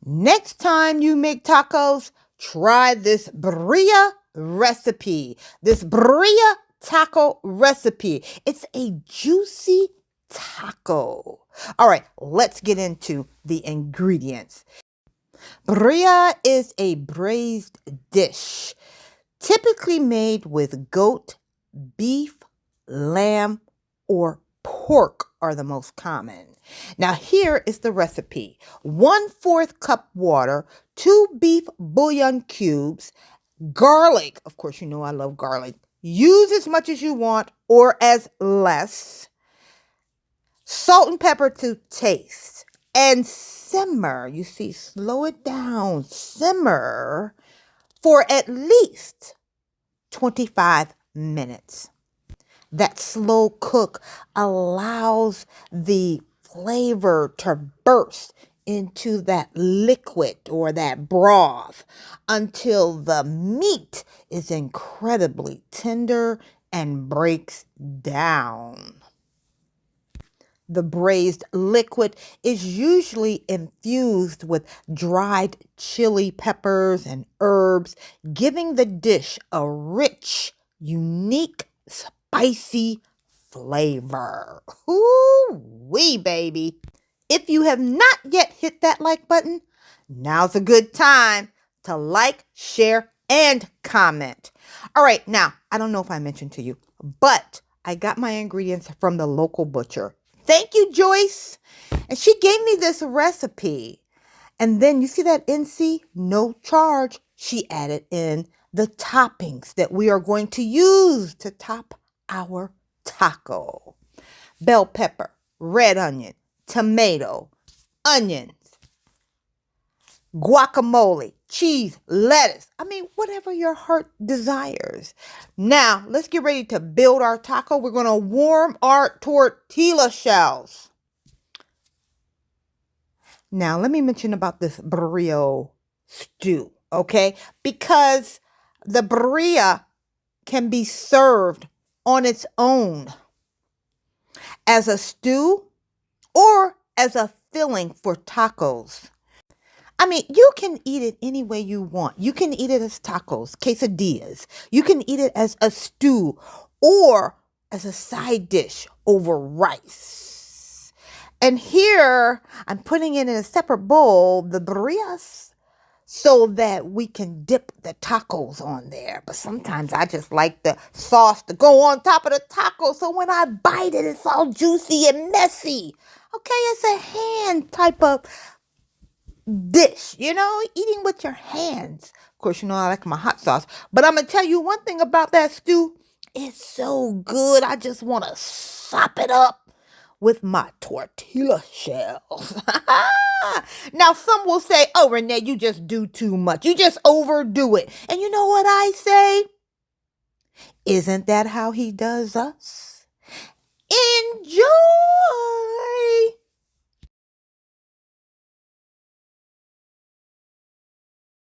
Next time you make tacos, try this Birria recipe. This Birria Taco Recipe. It's a juicy taco. All right, let's get into the ingredients. Birria is a braised dish, typically made with goat, beef, lamb, or pork are the most common. Now here is the recipe. 1/4 cup water, 2 beef bouillon cubes, garlic. Of course, you know I love garlic. Use as much as you want or as less. Salt and pepper to taste. And simmer. You see, slow it down. Simmer for at least 25 minutes. That slow cook allows the flavor to burst into that liquid or that broth until the meat is incredibly tender and breaks down. The braised liquid is usually infused with dried chili peppers and herbs, giving the dish a rich, unique, spicy flavor. Ooh-wee, baby. If you have not yet hit that like button, now's a good time to like, share, and comment. All right, now, I don't know if I mentioned to you, but I got my ingredients from the local butcher. Thank you, Joyce. And she gave me this recipe. And then you see that NC? No charge. She added in the toppings that we are going to use to top our taco. Bell pepper, red onion, tomato, onions, guacamole, cheese, lettuce. I mean, whatever your heart desires. Now, let's get ready to build our taco. We're going to warm our tortilla shells. Now, let me mention about this burrito stew, okay? Because the birria can be served on its own as a stew or as a filling for tacos. I mean, you can eat it any way you want. You can eat it as tacos, quesadillas. You can eat it as a stew or as a side dish over rice. And here, I'm putting it in a separate bowl, the birrias, so that we can dip the tacos on there. But sometimes I just like the sauce to go on top of the taco, so when I bite it, it's all juicy and messy. Okay, it's a hand type of dish, you know, eating with your hands. Of course, you know I like my hot sauce. But I'm going to tell you one thing about that stew. It's so good. I just want to sop it up with my tortilla shells. Now, some will say, oh, Renee, you just do too much. You just overdo it. And you know what I say? Isn't that how he does us? Enjoy!